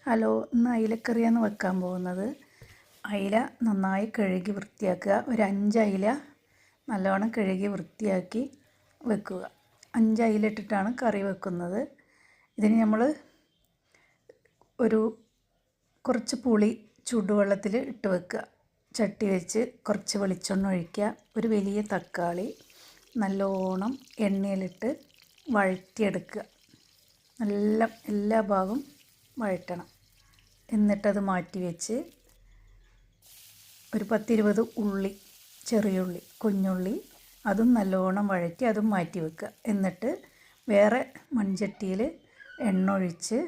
Hello, ഇന്ന് അയിലക്കറിയാണ് വെക്കാൻ പോകുന്നത്. അയില നന്നായി കഴുകി വൃത്തിയാക്കുക. ഒരു 5 അയില നല്ലോണം കഴുകി വൃത്തിയാക്കി വെക്കുക. 5 അയില ഇട്ടിട്ടാണ് കറി വെക്കുന്നത്. ഇതിന് നമ്മൾ കുറച്ച് പുളി ചൂടുവെള്ളത്തിൽ ഇട്ട് വെക്കുക. ചട്ടി വെച്ച് കുറച്ച് വെളിച്ചെണ്ണ ഒഴിക്കുക. ഒരു വലിയ തക്കാളി നല്ലോണം എണ്ണയിലിട്ട് വഴറ്റിയെടുക്കുക. എല്ലാ ഭാഗവും വഴറ്റണം. എന്നിട്ടത് മാറ്റി വെച്ച് ഒരു 10-20 ഉള്ളി, ചെറിയുള്ളി, കുഞ്ഞുള്ളി അതും നല്ലോണം വഴറ്റി അതും മാറ്റി വെക്കുക. എന്നിട്ട് വേറെ മൺചട്ടിയിൽ എണ്ണ ഒഴിച്ച്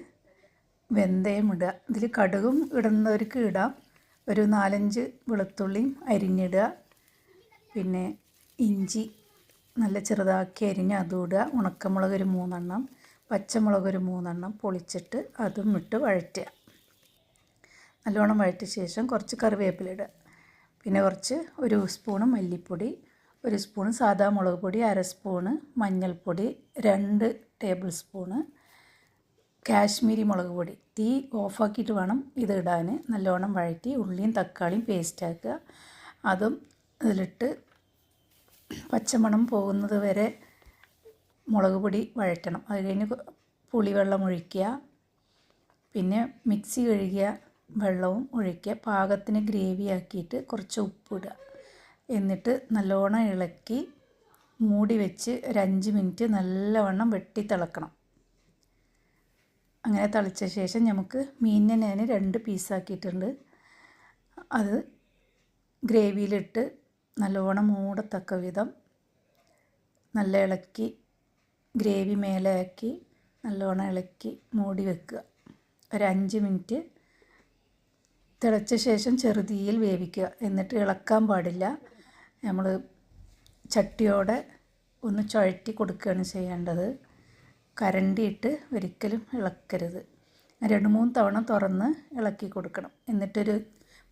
വെന്തയം ഇടുക. ഇതിൽ കടുകും ഇടുന്നവർക്ക് ഇടാം. ഒരു 4-5 വെളുത്തുള്ളിയും അരിഞ്ഞിടുക. പിന്നെ ഇഞ്ചി നല്ല ചെറുതാക്കി അരിഞ്ഞ് അതും ഇടുക. ഉണക്കമുളക് ഒരു 3 എണ്ണം, പച്ചമുളക് ഒരു 3 എണ്ണം പൊളിച്ചിട്ട് അതും ഇട്ട് വഴറ്റുക. നല്ലോണം വഴറ്റിയ ശേഷം കുറച്ച് കറിവേപ്പില ഇടുക. പിന്നെ ഒരു സ്പൂണ് മല്ലിപ്പൊടി, 1 സ്പൂണ് സാദാ മുളക് പൊടി, 1/2 സ്പൂണ് മഞ്ഞൾപ്പൊടി, 2 ടേബിൾ സ്പൂണ് കാശ്മീരി മുളക് പൊടി. തീ ഓഫാക്കിയിട്ട് വേണം ഇത് ഇടാൻ. നല്ലോണം വഴറ്റി ഉള്ളിയും തക്കാളിയും പേസ്റ്റാക്കുക. അതും ഇതിലിട്ട് പച്ചമണം പോകുന്നത് വരെ മുളക് പൊടി വഴറ്റണം. അത് കഴിഞ്ഞ് പുളിവെള്ളം ഒഴിക്കുക. പിന്നെ മിക്സി കഴുകിയ വെള്ളവും ഒഴിക്കുക. പാകത്തിന് ഗ്രേവി ആക്കിയിട്ട് കുറച്ച് ഉപ്പിടുക. എന്നിട്ട് നല്ലോണം ഇളക്കി മൂടി വെച്ച് ഒരു 5 മിനിറ്റ് നല്ലവണ്ണം വെട്ടി തിളക്കണം. അങ്ങനെ തിളച്ച ശേഷം നമുക്ക് മീനിനെ ഞാൻ 2 പീസാക്കിയിട്ടുണ്ട്. അത് ഗ്രേവിയിലിട്ട് നല്ലോണം മൂടത്തക്ക വിധം നല്ല ഇളക്കി ഗ്രേവി മേലെ ആക്കി നല്ലോണം ഇളക്കി മൂടി വെക്കുക. ഒരു 5 മിനിറ്റ് തിളച്ച ശേഷം ചെറുതീയിൽ വേവിക്കുക. എന്നിട്ട് ഇളക്കാൻ പാടില്ല. നമ്മൾ ചട്ടിയോടെ ഒന്ന് ചുഴറ്റി കൊടുക്കുകയാണ് ചെയ്യേണ്ടത്. കരണ്ടിയിട്ട് ഒരിക്കലും ഇളക്കരുത്. 2-3 തവണ തുറന്ന് ഇളക്കി കൊടുക്കണം. എന്നിട്ടൊരു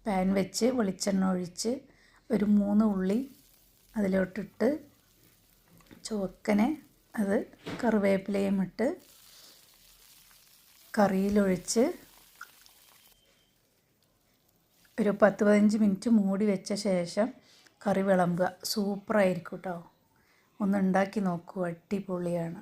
പാൻ വെച്ച് വെളിച്ചെണ്ണ ഒഴിച്ച് ഒരു 3 ഉള്ളി അതിലോട്ടിട്ട് ചുവക്കനെ അത് കറിവേപ്പിലയും ഇട്ട് കറിയിലൊഴിച്ച് ഒരു 10-15 മിനിറ്റ് മൂടി വെച്ച ശേഷം കറി വിളമ്പുക. സൂപ്പറായിരിക്കും കേട്ടോ. ഒന്ന് ഉണ്ടാക്കി നോക്കൂ, അടിപൊളിയാണ്.